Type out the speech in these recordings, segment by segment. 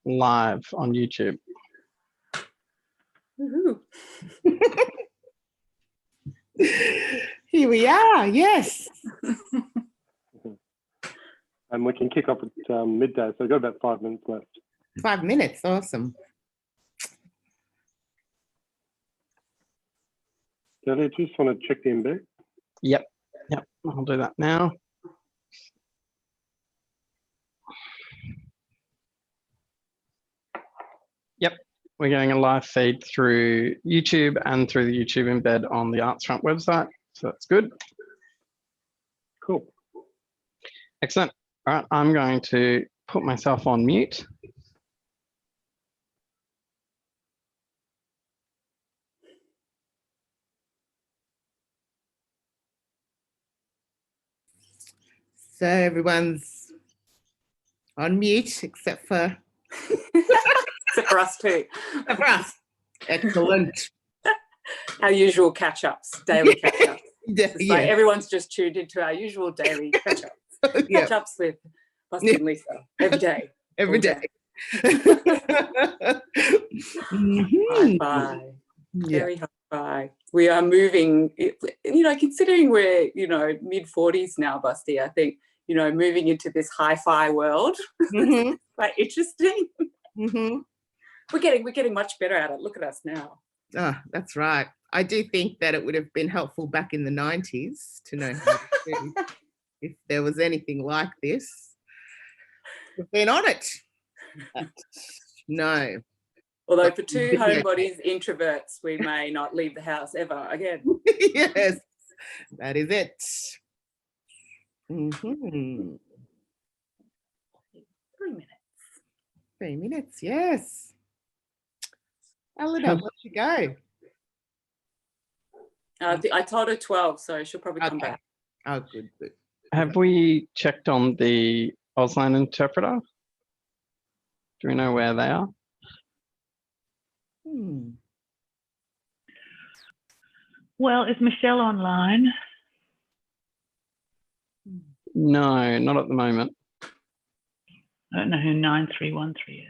live on YouTube. Woohoo. Here we are, yes. And we can kick off at midday, so we've got about 5 minutes left. 5 minutes, awesome. Delia, do you just want to check the embed? Yep, I'll do that now. Yep, we're getting a live feed through YouTube and through the YouTube embed on the Artsfront website, so that's good. Cool. Excellent. All right, I'm going to put myself on mute. So everyone's on mute except for Except for us too. us. Excellent. Our usual catch-ups, daily catch-ups. Yeah, It's like everyone's just tuned into our usual daily catch-ups. yeah, Catch-ups with Busty and Lisa every day. every all day. High five. Yeah. Very high five. We are moving, considering we're, mid-40s now, Busty, I think, moving into this hi-fi world, Mhm, quite interesting. mhm. We're getting much better at it. Look at us now. Oh, that's right. I do think that it would have been helpful back in the 90s to know how to do if there was anything like this. We've been on it. But no. Although for two homebodies, introverts, we may not leave the house ever again. Yes, that is it. Mhm. 3 minutes. 3 minutes, yes. Eleanor, where'd you go? I told her 12, so she'll probably come Okay. back. Oh, good, good. Have we checked on the Auslan interpreter? Do we know where they are? Well, is Michelle online? No, not at the moment. I don't know who 9313 is.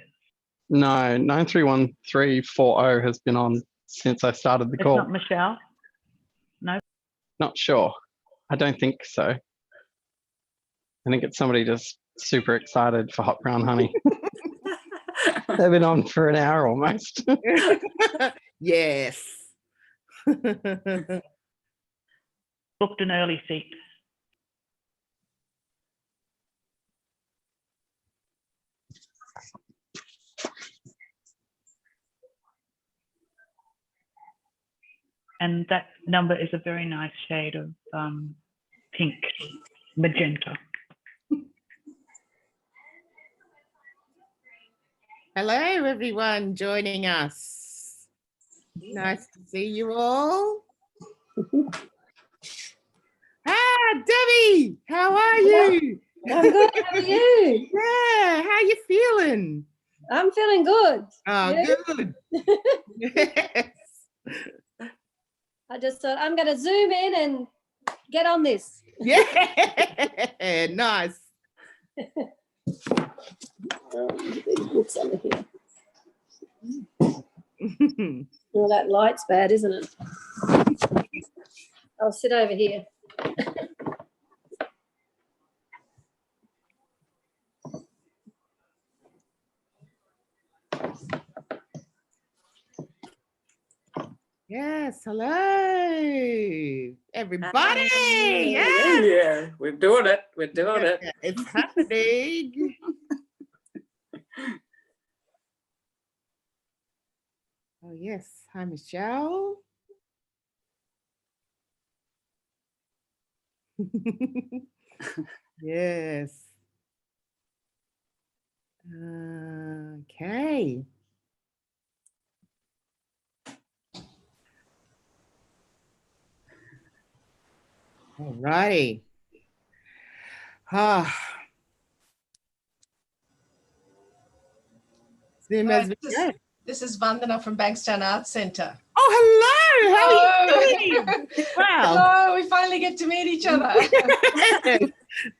No, 931340 has been on since I started the It's call. not Michelle? No? Not sure. I don't think so. I think it's somebody just super excited for hot brown honey. They've been on for an hour almost. Yes. Booked an early seat. And that number is a very nice shade of pink, magenta. Hello, everyone joining us. Nice to see you all. Debbie, how are you? I'm good. How are you? Yeah, how you feeling? I'm feeling good. Oh, Yeah. good. Yes. I just thought I'm going to zoom in and get on this. Yeah, nice. Books under here. Oh, that light's bad, isn't it? I'll sit over here. Yes, hello, everybody. Hey. Yes. Yeah, we're doing it. We're doing it. It's happening. Oh, yes. Hi, Michelle. Yes. Okay. All righty. Zoom as we go. This is Vandana from Bankstown Arts Centre. Oh, hello. How are you doing? Wow. Hello, we finally get to meet each other.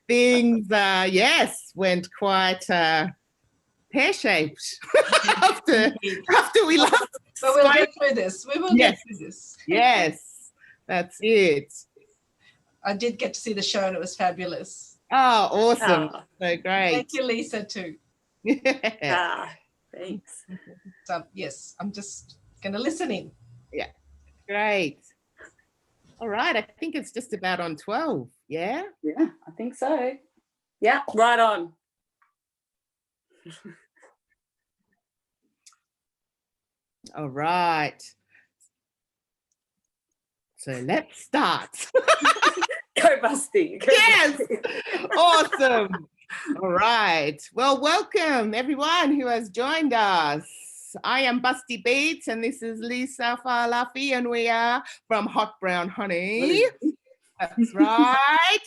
Things, yes, went quite pear-shaped after we last But we'll spoke. get through this. We will Yes. get through this. Yes, that's it. I did get to see the show and it was fabulous. Oh, awesome. Ah, So great. Thank you, Lisa, too. thanks. So, yes, I'm just going to listen in. Great. All right, I think it's just about on 12. Yeah. Yeah, I think so. Yeah, right on. All right. So let's start. Go, Busty. Go, Yes. Busty. Awesome. All right. Well, welcome everyone who has joined us. I am Busty Beats and this is Lisa Falafi and we are from Hot Brown Honey. That's right.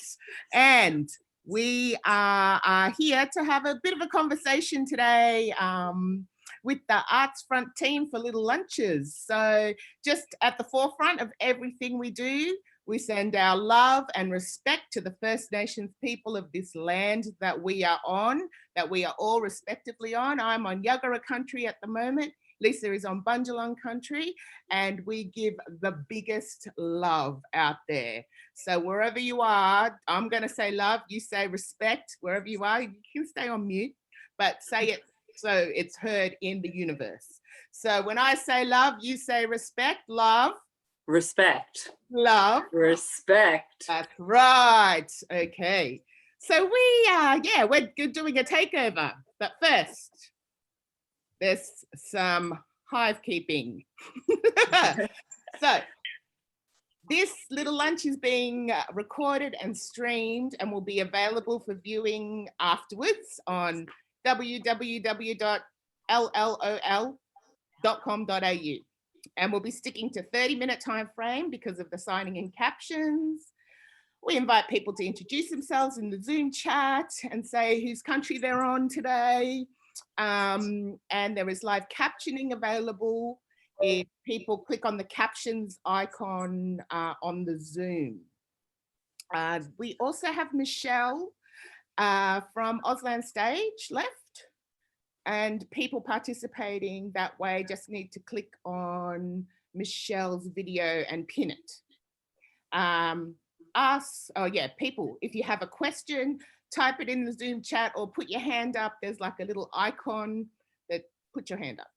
And we are here to have a bit of a conversation today with the Arts Front team for Little Lunches. So just at the forefront of everything we do, we send our love and respect to the First Nations people of this land that we are on, that we are all respectively on. I'm on Yuggera country at the moment. Lisa is on Bundjalung country, and we give the biggest love out there. So wherever you are, I'm going to say love, you say respect. Wherever you are, you can stay on mute, but say it so it's heard in the universe. So when I say love, you say respect, love. Respect. Love. Respect. That's right. Okay. So we're doing a takeover. But first, there's some hive keeping. So this little lunch is being recorded and streamed and will be available for viewing afterwards on www.llol.com.au. And we'll be sticking to 30-minute time frame because of the signing and captions. We invite people to introduce themselves in the Zoom chat and say whose country they're on today. And there is live captioning available if people click on the captions icon on the Zoom. We also have Michelle from Auslan Stage left. And people participating that way just need to click on Michelle's video and pin it. People, if you have a question, type it in the Zoom chat or put your hand up. There's like a little icon that put your hand up.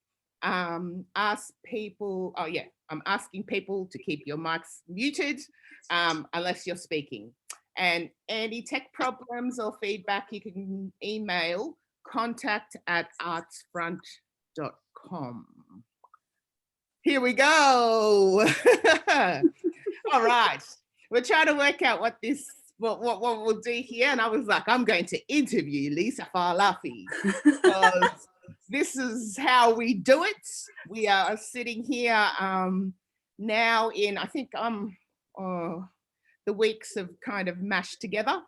Ask people, I'm asking people to keep your mics muted unless you're speaking. And any tech problems or feedback, you can email contact@artsfront.com. Here we go. All right. We're trying to work out what we'll do here. And I was like, I'm going to interview Lisa Falafi. Because this is how we do it. We are sitting here now in, I think the weeks have kind of mashed together.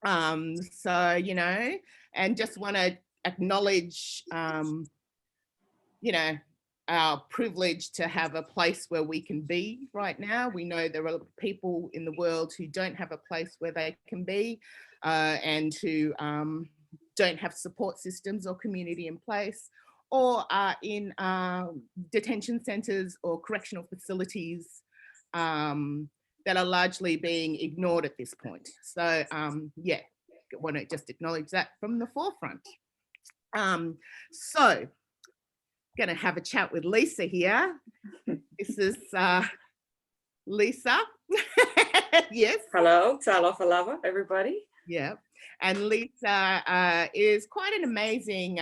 So, you know, and just want to acknowledge, you know, our privilege to have a place where we can be right now. We know there are people in the world who don't have a place where they can be and who don't have support systems or community in place, or are in detention centres or correctional facilities that are largely being ignored at this point. So yeah, I want to just acknowledge that from the forefront. So going to have a chat with Lisa here. This is Lisa. Yes. Hello, Talofa Lava, everybody. Yeah. And Lisa is quite an amazing,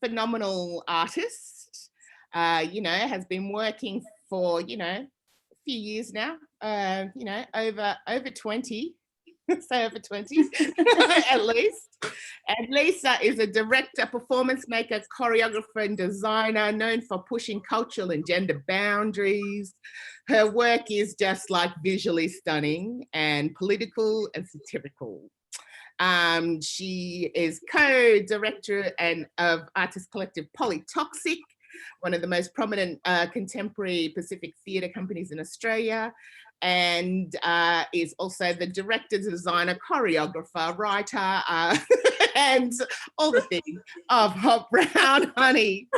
phenomenal artist. You know, has been working for, you know, a few years now, you know, over 20, say over 20 at least. And Lisa is a director, performance maker, choreographer and designer known for pushing cultural and gender boundaries. Her work is just like visually stunning and political and satirical. She is co-director of artist collective Polytoxic, one of the most prominent contemporary Pacific theatre companies in Australia, and is also the director, designer, choreographer, writer, and all the things of Hot Brown Honey.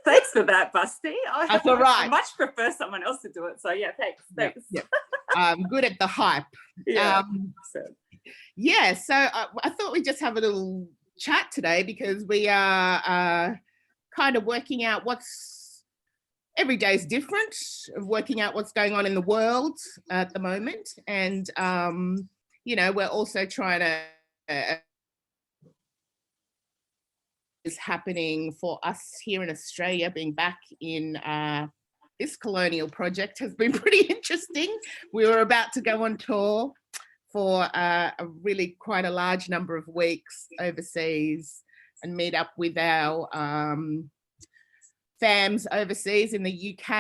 Thanks for that, Busty. That's all right. I much prefer someone else to do it. So yeah, thanks. Yep, Thanks. yep. I'm good at the hype. Yeah. So, Yeah, so I thought we'd just have a little chat today because we are kind of working out every day is different, working out what's going on in the world at the moment. And, you know, we're also trying to, is happening for us here in Australia, being back in this colonial project has been pretty interesting. We were about to go on tour for a really quite a large number of weeks overseas and meet up with our FAMs overseas in the UK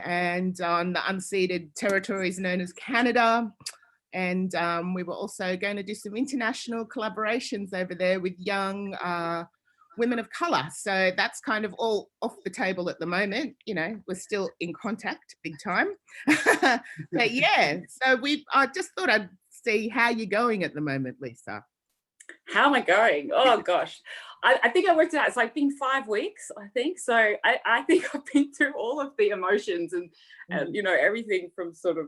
and on the unceded territories known as Canada. And we were also going to do some international collaborations over there with young women of colour. So that's kind of all off the table at the moment. You know, we're still in contact big time. But yeah, so I just thought I'd see how you're going at the moment, Lisa. how am I going? Oh gosh. I think I worked it out. It's like been 5 weeks, I think. So I think I've been through all of the emotions and you know, everything from sort of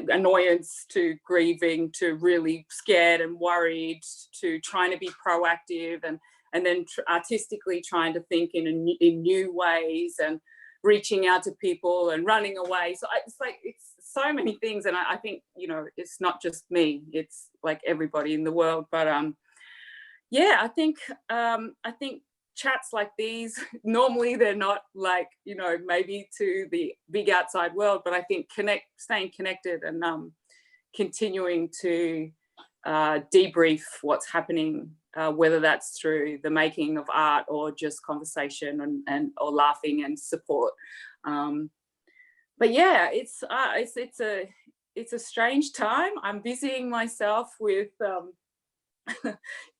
annoyance to grieving to really scared and worried to trying to be proactive and then artistically trying to think in new ways and reaching out to people and running away. So it's so many things. And I think, you know, it's not just me, it's like everybody in the world. But yeah, I think chats like these, normally they're not like, you know, maybe to the big outside world, but I think staying connected and continuing to debrief what's happening, whether that's through the making of art or just conversation and or laughing and support. But yeah, it's a strange time. I'm busying myself with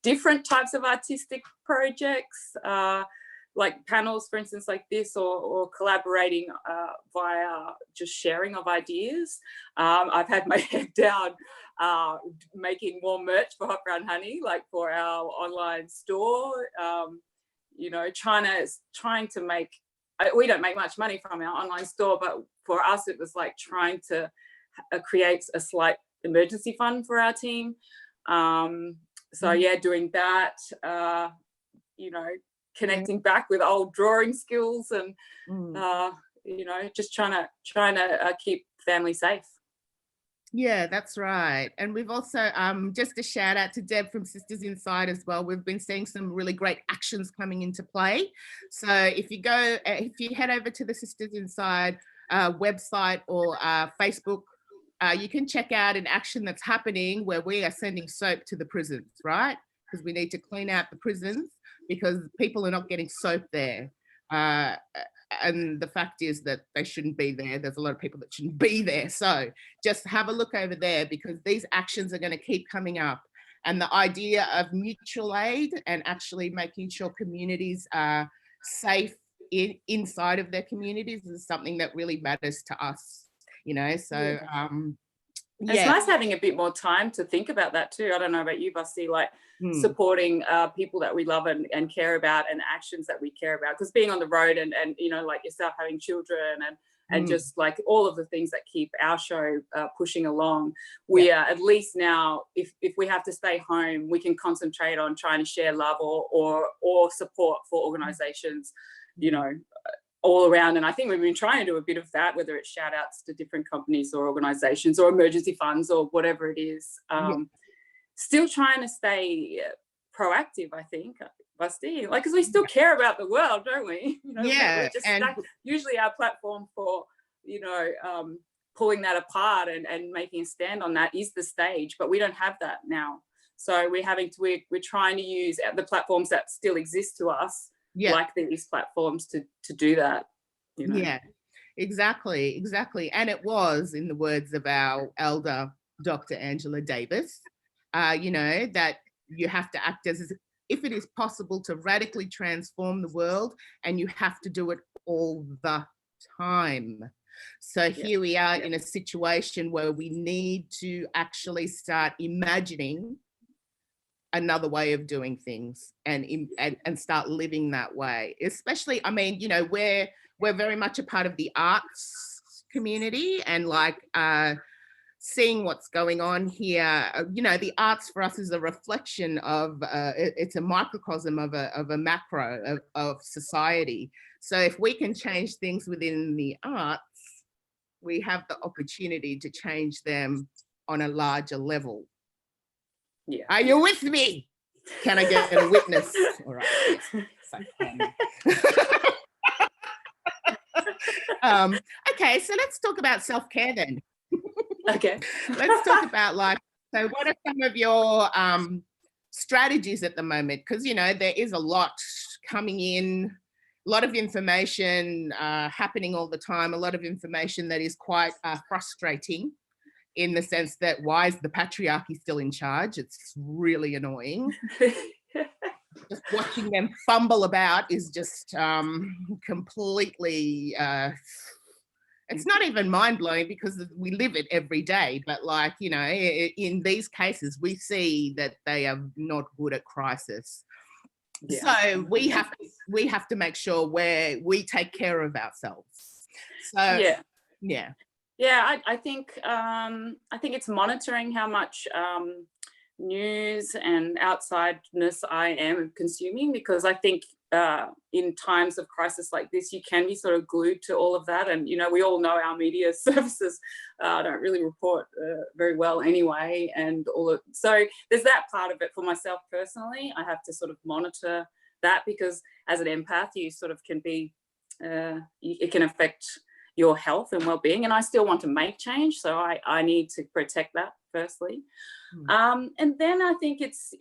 different types of artistic projects, like panels, for instance, like this, or collaborating via just sharing of ideas. I've had my head down making more merch for Hot Brown Honey, like for our online store. You know, trying to make. We don't make much money from our online store, but for us, it was like trying to create a slight emergency fund for our team. So yeah, doing that, you know, connecting back with old drawing skills and, you know, just trying to keep family safe. Yeah, that's right. And we've also, just a shout out to Deb from Sisters Inside as well. We've been seeing some really great actions coming into play. So if you head over to the Sisters Inside website or Facebook, you can check out an action that's happening where we are sending soap to the prisons, right? Because we need to clean out the prisons because people are not getting soap there. And the fact is that they shouldn't be there. There's a lot of people that shouldn't be there. So just have a look over there because these actions are going to keep coming up. And the idea of mutual aid and actually making sure communities are safe inside of their communities is something that really matters to us, you know. So It's nice having a bit more time to think about that too. I don't know about you, Busty, like supporting people that we love and care about and actions that we care about. Because being on the road and you know, like yourself having children and just like all of the things that keep our show pushing along, we are at least now, if we have to stay home, we can concentrate on trying to share love or support for organisations, you know, all around. And I think we've been trying to do a bit of that, whether it's shout outs to different companies or organisations or emergency funds or whatever it is. Still trying to stay proactive, I think, Busty, like, because we still care about the world, don't we? You know, yeah, just and usually our platform for, you know, pulling that apart and making a stand on that is the stage, but we don't have that now. So we're trying to use the platforms that still exist to us, like these platforms to do that, you know. Yeah, exactly. And it was, in the words of our elder, Dr. Angela Davis, you know, that you have to act as if it is possible to radically transform the world, and you have to do it all the time. So here we are in a situation where we need to actually start imagining another way of doing things and start living that way. Especially, I mean, you know, we're very much a part of the arts community, and like seeing what's going on here, you know, the arts for us is a reflection of, it's a microcosm of a macro of society. So if we can change things within the arts, we have the opportunity to change them on a larger level. Yeah. Are you with me? Can I get a witness? All right. Okay, so let's talk about self-care then. Okay. Let's talk about, like, so what are some of your strategies at the moment? Because, you know, there is a lot coming in, a lot of information happening all the time, a lot of information that is quite frustrating, in the sense that, why is the patriarchy still in charge? It's really annoying. Just watching them fumble about is just completely, it's not even mind-blowing because we live it every day, but, like, you know, in these cases, we see that they are not good at crisis. Yeah. So we have to make sure we take care of ourselves. So I think it's monitoring how much news and outsideness I am consuming, because I think in times of crisis like this, you can be sort of glued to all of that. And, you know, we all know our media services don't really report very well anyway. And so there's that part of it for myself personally. I have to sort of monitor that, because as an empath, you sort of can be, it can affect your health and well-being, and I still want to make change, so I need to protect that firstly. And then I think it's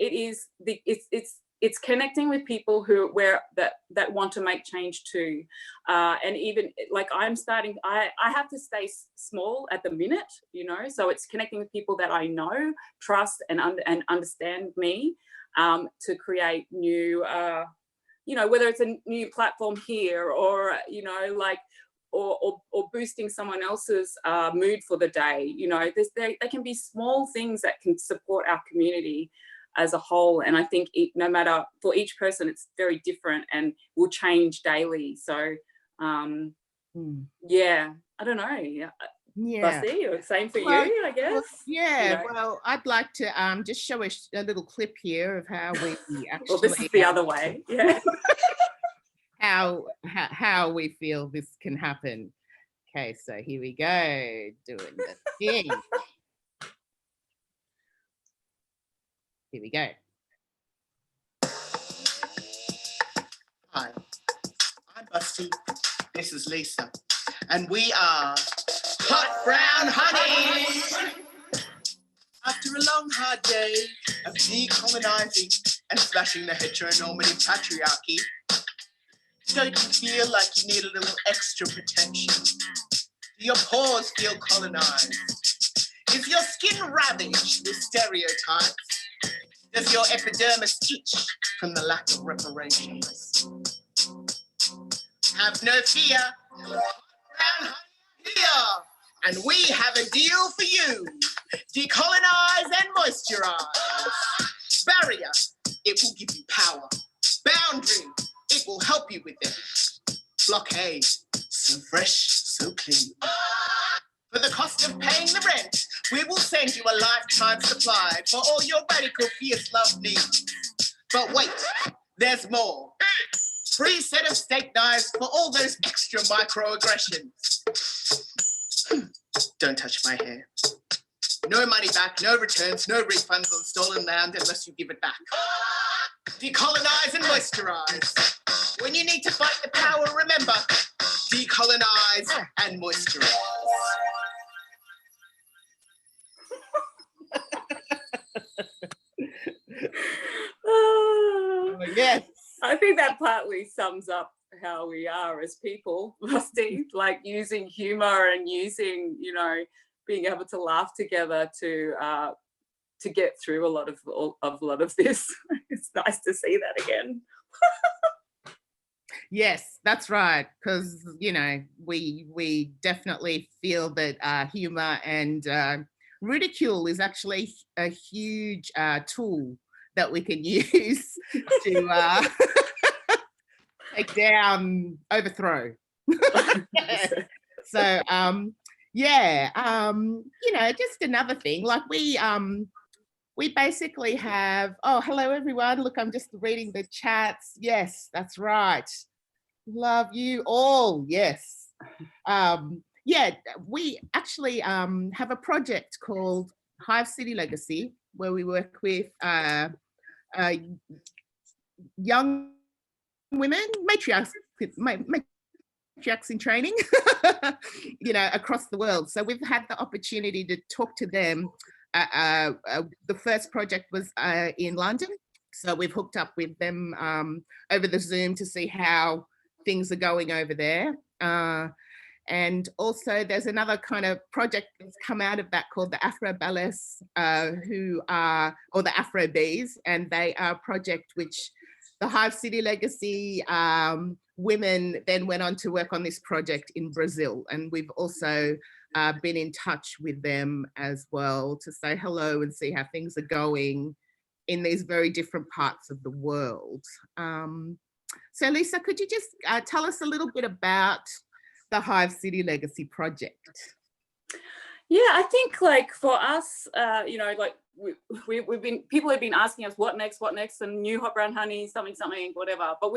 connecting with people that want to make change too, and even like I have to stay small at the minute, you know, so it's connecting with people that I know, trust, and understand me, to create new, you know, whether it's a new platform here, or, you know, like, or boosting someone else's mood for the day. You know, they can be small things that can support our community as a whole. And I think no matter, for each person, it's very different and will change daily. So yeah, I don't know. Yeah. Bussy, or same for you, I guess. Well, yeah, you know. well, I'd like to just show a little clip here of how we actually. Well, this is the other way. Yeah. how we feel this can happen. Okay, so here we go, doing the thing. Here we go. Hi, I'm Busty. This is Lisa, and we are Hot Brown Honey. After a long, hard day of decolonizing and slashing the heteronormative patriarchy, don't you feel like you need a little extra protection? Do your pores feel colonized? Is your skin ravaged with stereotypes? Does your epidermis itch from the lack of reparations? Have no fear, Brown here, and we have a deal for you. Decolonize and moisturize. Barrier, it will give you power. Boundary, it will help you with it. Blockade, so fresh, so clean. For the cost of paying the rent, we will send you a lifetime supply for all your radical fierce love needs. But wait, there's more. Free set of steak knives for all those extra microaggressions. Don't touch my hair. No money back, no returns, no refunds on stolen land unless you give it back. Decolonize and moisturize. When you need to fight the power, remember, decolonize and moisturize. Oh, yes. I think that partly sums up how we are as people, Steve, like using humor and using, you know, being able to laugh together to get through a lot of this. It's nice to see that again. Yes, that's right. Because we definitely feel that humor and ridicule is actually a huge tool that we can use to take down, overthrow. So just another thing, like we basically have, oh, hello everyone. Look, I'm just reading the chats. Yes, that's right. Love you all. Yes. We actually have a project called Hive City Legacy, where we work with young women, matriarchs in training, across the world. So we've had the opportunity to talk to them. The first project was in London. So we've hooked up with them over the Zoom to see how things are going over there. And also there's another kind of project that's come out of that called the Afro Ballets, or the Afro Bees, and they are a project which the Hive City Legacy women then went on to work on this project in Brazil. And we've also been in touch with them as well to say hello and see how things are going in these very different parts of the world. So Lisa, could you just tell us a little bit about the Hive City Legacy project? Yeah, I think like for us, like people have been asking us what next, and new hot brown honey, something, whatever. But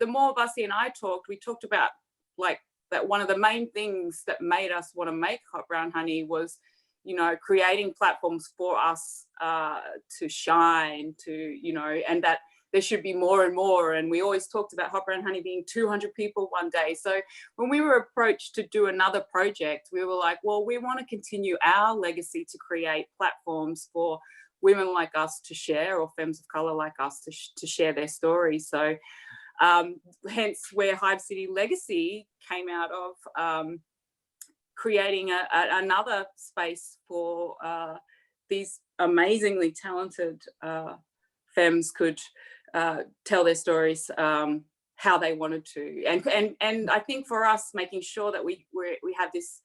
the more Basti and I talked, we talked about like that one of the main things that made us want to make hot brown honey was, creating platforms for us to shine, and that there should be more and more. And we always talked about hot brown honey being 200 people one day. So when we were approached to do another project, we were like, well, we want to continue our legacy to create platforms for women like us to share, or femmes of color like us to share their stories. So hence where Hive City Legacy came out of, creating another space for these amazingly talented femmes could tell their stories how they wanted to, and I think for us, making sure that we have this,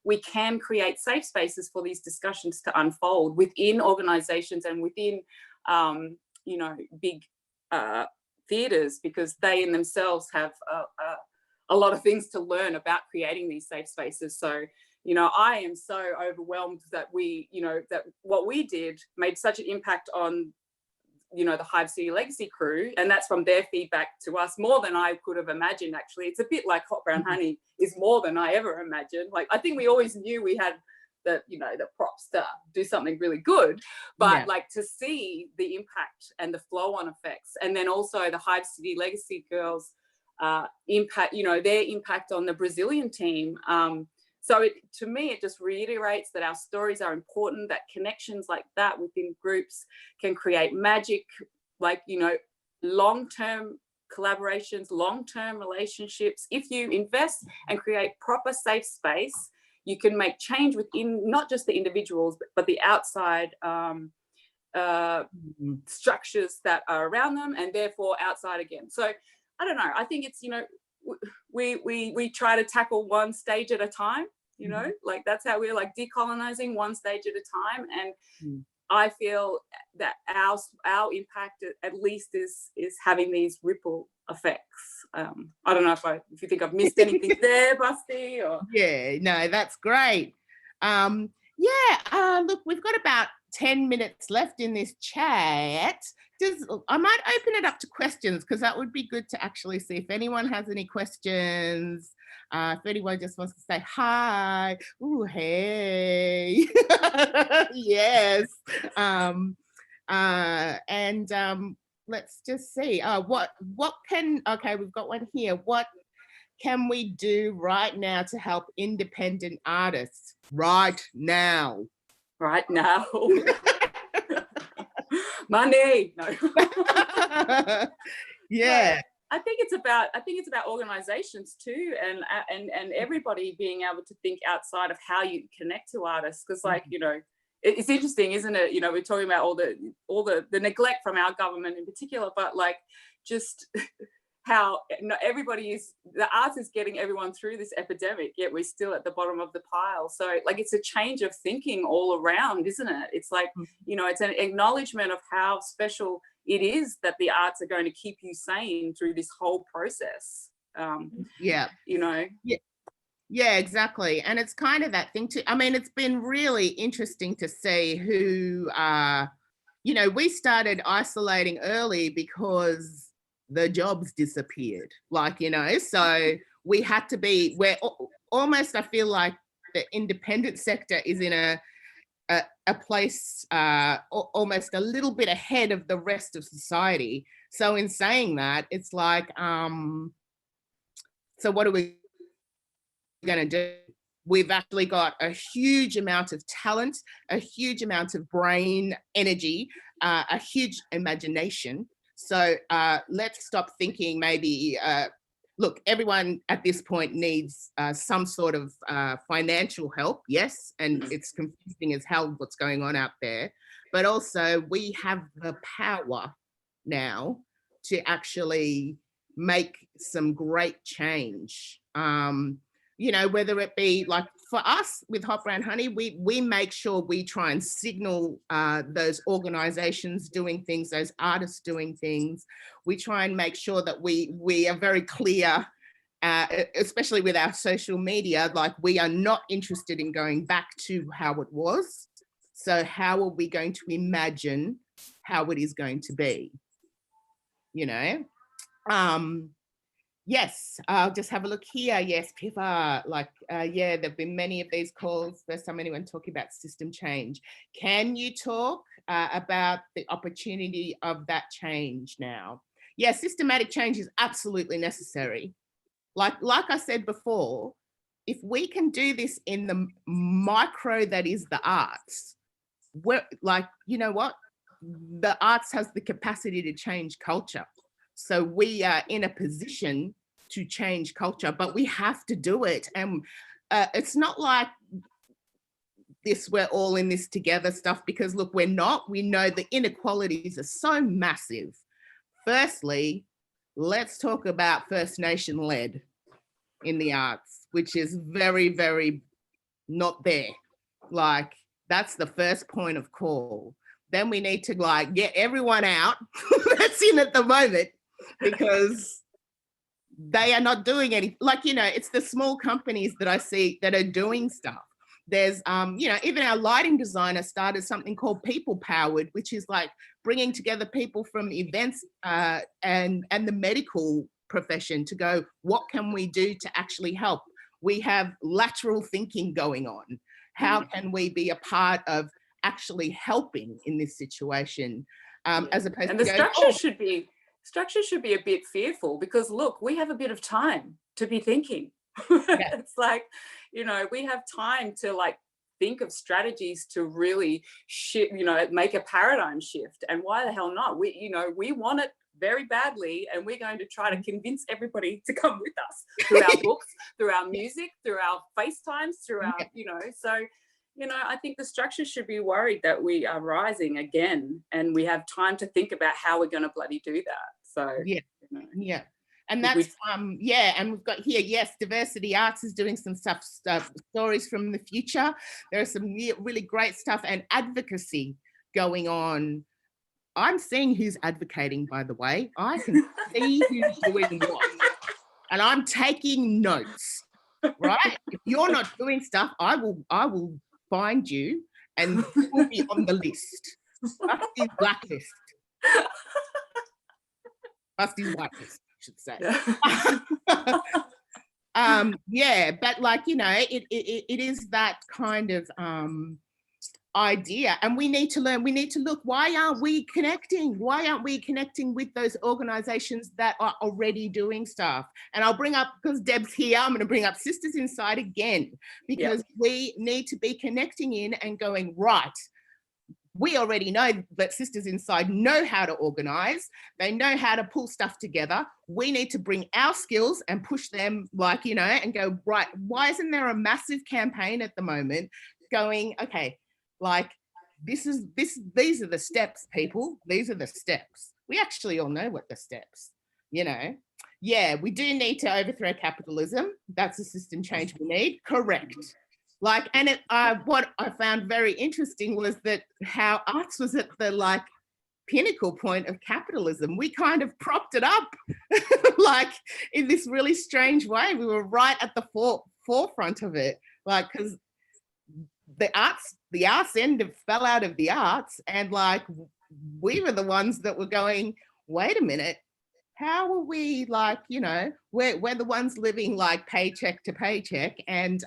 we can create safe spaces for these discussions to unfold within organisations and within big theatres, because they in themselves have a lot of things to learn about creating these safe spaces. So I am so overwhelmed that that what we did made such an impact on the Hive City Legacy crew, and that's from their feedback to us, more than I could have imagined. Actually, it's a bit like hot brown honey is more than I ever imagined. Like, I think we always knew we had the props to do something really good, but like to see the impact and the flow-on effects, and then also the Hive City Legacy girls impact, their impact on the Brazilian team. So to me, it just reiterates that our stories are important, that connections like that within groups can create magic, like, long-term collaborations, long-term relationships. If you invest and create proper safe space, you can make change within not just the individuals, but the outside structures that are around them, and therefore outside again. So I don't know, I think it's, we try to tackle one stage at a time, like that's how we're like decolonizing one stage at a time. And I feel that our impact at least is having these ripple effects. I don't know if you think I've missed anything there, Basti, or... Yeah, no, that's great. Look, we've got about 10 minutes left in this chat. I might open it up to questions, because that would be good to actually see if anyone has any questions. If anyone just wants to say hi, ooh, hey, yes. Let's just see. Okay, we've got one here. What can we do right now to help independent artists right now? Right now. Money. No. Yeah. I think it's about organizations too, and everybody being able to think outside of how you connect to artists, because like, it's interesting, isn't it? We're talking about all the neglect from our government in particular, but like just how everybody is, the arts is getting everyone through this epidemic, yet we're still at the bottom of the pile. So like, it's a change of thinking all around, isn't it? It's like, you know, it's an acknowledgement of how special it is that the arts are going to keep you sane through this whole process. Yeah. You know? Yeah, exactly. And it's kind of that thing too. I mean, it's been really interesting to see who, you know, we started isolating early because the jobs disappeared, like, you know, so we had to be, we're almost, I feel like the independent sector is in a place almost a little bit ahead of the rest of society. So in saying that, it's like, so what are we going to do? We've actually got a huge amount of talent, a huge amount of brain energy, a huge imagination. So let's stop thinking maybe, look, everyone at this point needs some sort of financial help, yes, and it's confusing as hell what's going on out there, but also we have the power now to actually make some great change. You know, whether it be like for us with Hot Brown Honey, we make sure we try and signal those organizations doing things, those artists doing things. We try and make sure that we are very clear, especially with our social media, like we are not interested in going back to how it was. So how are we going to imagine how it is going to be? You know? Yes, I'll just have a look here. Yes, Pippa, like, yeah, there've been many of these calls. First time anyone talking about system change. Can you talk about the opportunity of that change now? Yeah, systematic change is absolutely necessary. Like I said before, if we can do this in the micro that is the arts, we're like, you know what? The arts has the capacity to change culture. So we are in a position to change culture, but we have to do it. And it's not like this, we're all in this together stuff, because look, we're not. We know the inequalities are so massive. Firstly, let's talk about First Nation led in the arts, which is very, very not there. Like, that's the first point of call. Then we need to like get everyone out that's in at the moment, because they are not doing any, like, you know, it's the small companies that I see that are doing stuff. There's, you know, even our lighting designer started something called People Powered, which is like bringing together people from events and the medical profession to go, what can we do to actually help? We have lateral thinking going on. How can we be a part of actually helping in this situation? As opposed and to the going, structure should be a bit fearful, because look, we have a bit of time to be thinking. Yeah. It's like, you know, we have time to like think of strategies to really shift, you know, make a paradigm shift. And why the hell not? We, you know, we want it very badly, and we're going to try to convince everybody to come with us through our books, through our music, through our FaceTimes, through our, you know, so, you know, I think the structure should be worried that we are rising again, and we have time to think about how we're going to bloody do that. So, yeah, you know. yeah. And that's, yeah, and we've got here, yes, Diversity Arts is doing some stuff, stories from the future. There are some really great stuff and advocacy going on. I'm seeing who's advocating, by the way. I can see who's doing what. And I'm taking notes, right? If you're not doing stuff, I will find you and you will be on the list. Busty's blacklist. Busty's whitelist, I should say. Yeah, but like, you know, it is that kind of idea, and we need to learn, we need to look, why aren't we connecting? Why aren't we connecting with those organizations that are already doing stuff? And I'll bring up, because Deb's here, I'm going to bring up Sisters Inside again, because we need to be connecting in and going, right, we already know that Sisters Inside know how to organize. They know how to pull stuff together. We need to bring our skills and push them, like, you know, and go, right, why isn't there a massive campaign at the moment going, okay, like, these are the steps, people. These are the steps. We actually all know what the steps, you know. yeah, we do need to overthrow capitalism. That's the system change we need. Correct. Like, and what I found very interesting was that how arts was at the like pinnacle point of capitalism. We kind of propped it up like in this really strange way. We were right at the forefront of it, like, because the arts end fell out of the arts, and like we were the ones that were going, wait a minute, how are we, like, you know, we're the ones living like paycheck to paycheck and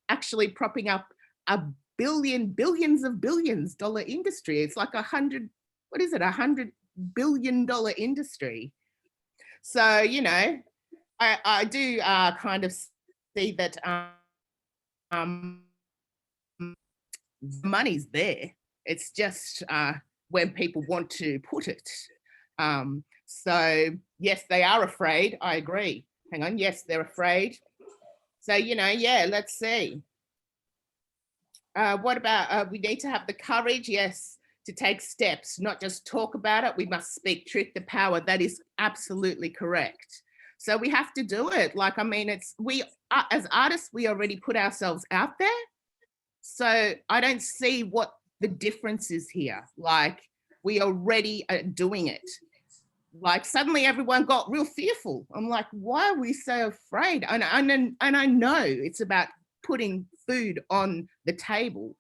actually propping up a billions of billions dollar industry. It's like $100 billion industry. So, you know, I do kind of see that money's there. It's just when people want to put it. So yes, they are afraid. I agree. Hang on. Yes, they're afraid. So, you know, yeah, let's see. What about, we need to have the courage, yes, to take steps, not just talk about it. We must speak truth to power. That is absolutely correct. So we have to do it. Like, I mean, we as artists, we already put ourselves out there. So I don't see what the difference is here. Like, we already are doing it. Like, suddenly everyone got real fearful. I'm like, why are we so afraid? And I know it's about putting food on the table,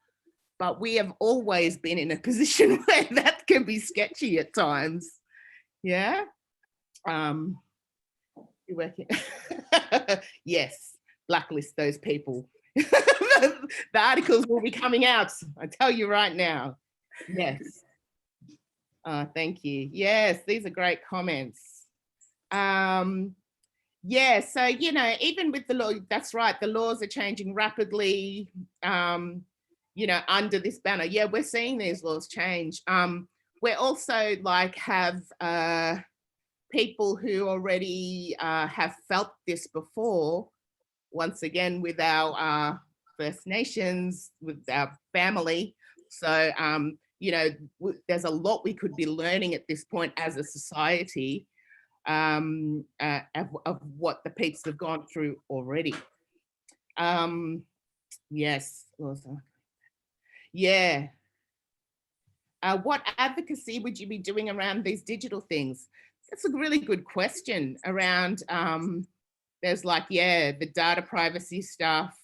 but we have always been in a position where that can be sketchy at times. Yeah. You're working. Yes, blacklist those people. The articles will be coming out, I tell you right now. Yes. Thank you. Yes, these are great comments. Yeah, so, you know, even with the law, that's right, the laws are changing rapidly, you know, under this banner. Yeah, we're seeing these laws change. We're also like have people who already have felt this before, once again, with our First Nations, with our family. So, you know, there's a lot we could be learning at this point as a society of what the peeps have gone through already. Yes, awesome. Yeah. What advocacy would you be doing around these digital things? That's a really good question around, there's like, yeah, the data privacy stuff,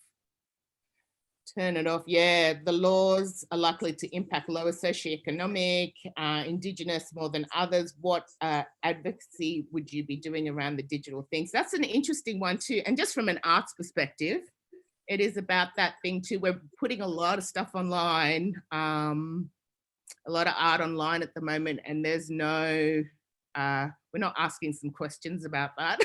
turn it off. Yeah, the laws are likely to impact lower socioeconomic, Indigenous more than others. What advocacy would you be doing around the digital things? That's an interesting one too. And just from an arts perspective, it is about that thing too. We're putting a lot of stuff online, a lot of art online at the moment, and there's no, we're not asking some questions about that.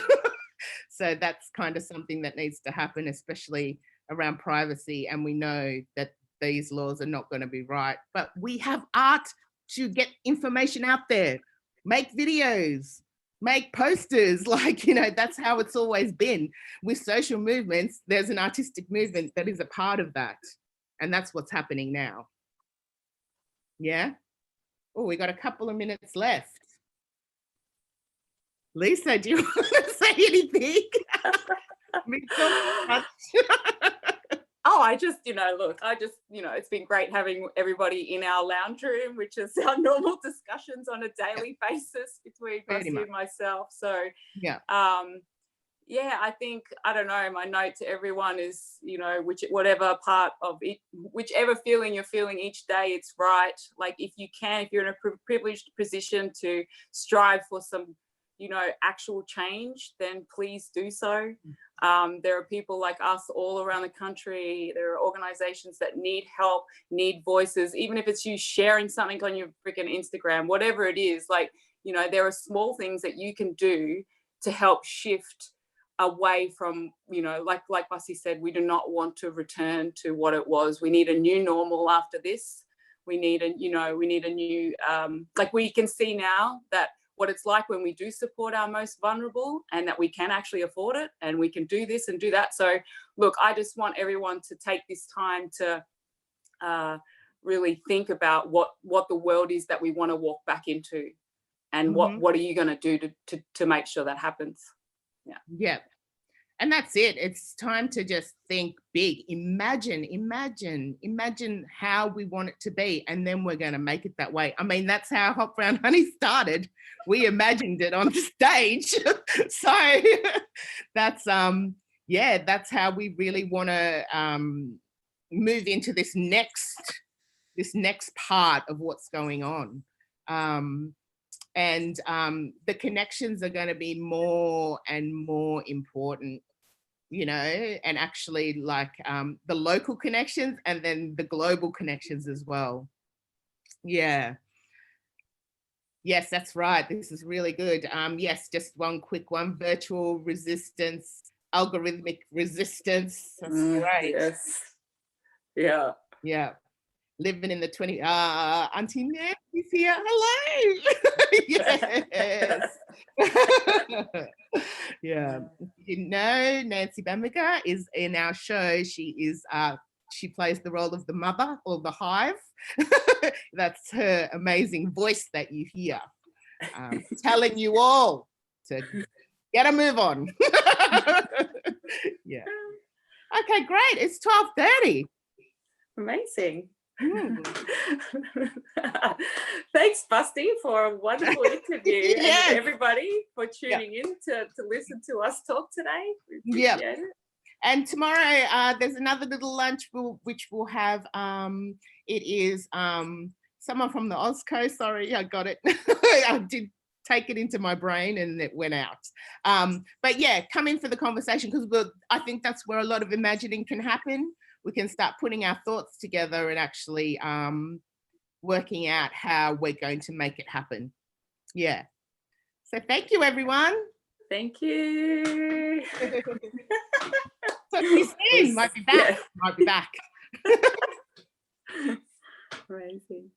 So that's kind of something that needs to happen, especially around privacy. And we know that these laws are not going to be right, but we have art to get information out there, make videos, make posters, like, you know, that's how it's always been. With social movements, there's an artistic movement that is a part of that. And that's what's happening now. Yeah. Oh, we got a couple of minutes left. Lisa, do you want to say anything? Oh, I just, you know, look, you know, it's been great having everybody in our lounge room, which is our normal discussions on a daily basis between Bossie and myself. So, yeah. Yeah, I think, I don't know, my note to everyone is, you know, whatever part of it, whichever feeling you're feeling each day, it's right. Like, if you can, if you're in a privileged position to strive for some, you know, actual change, then please do so. There are people like us all around the country. There are organizations that need help, need voices, even if it's you sharing something on your freaking Instagram, whatever it is. Like, you know, there are small things that you can do to help shift away from, you know, like Bossie said, we do not want to return to what it was. We need a new normal after this. We need a, you know, we need a new, like, we can see now that what it's like when we do support our most vulnerable, and that we can actually afford it, and we can do this and do that. So look, I just want everyone to take this time to really think about what the world is that we want to walk back into. and what are you going to do to make sure that happens? Yeah. And that's it. It's time to just think big. Imagine how we want it to be, and then we're going to make it that way. I mean, that's how Hot Brown Honey started. We imagined it on the stage. So that's that's how we really want to move into this next part of what's going on. And the connections are going to be more and more important, you know, and actually like the local connections and then the global connections as well. Yeah. Yes, that's right. This is really good. Yes, just one quick one. Virtual resistance, algorithmic resistance. That's great. Yes. Yeah. Yeah. Living in the Auntie Nancy's here. Hello. Yes. Yeah. If you didn't know, Nancy Bamaker is in our show. She plays the role of the mother or the hive. That's her amazing voice that you hear, telling you all to get a move on. Yeah. Okay, great. It's 12:30. Amazing. Thanks, Busty, for a wonderful interview. Yes. And everybody for tuning in to listen to us talk today. We appreciate it. And tomorrow there's another little lunch which we'll have. It is someone from the Ozco. Sorry, I got it. I did take it into my brain and it went out. But yeah, come in for the conversation, because I think that's where a lot of imagining can happen. We can start putting our thoughts together and actually working out how we're going to make it happen. Yeah. So thank you, everyone. Thank you. So you soon. Might be back. Yeah. Might be back. Amazing.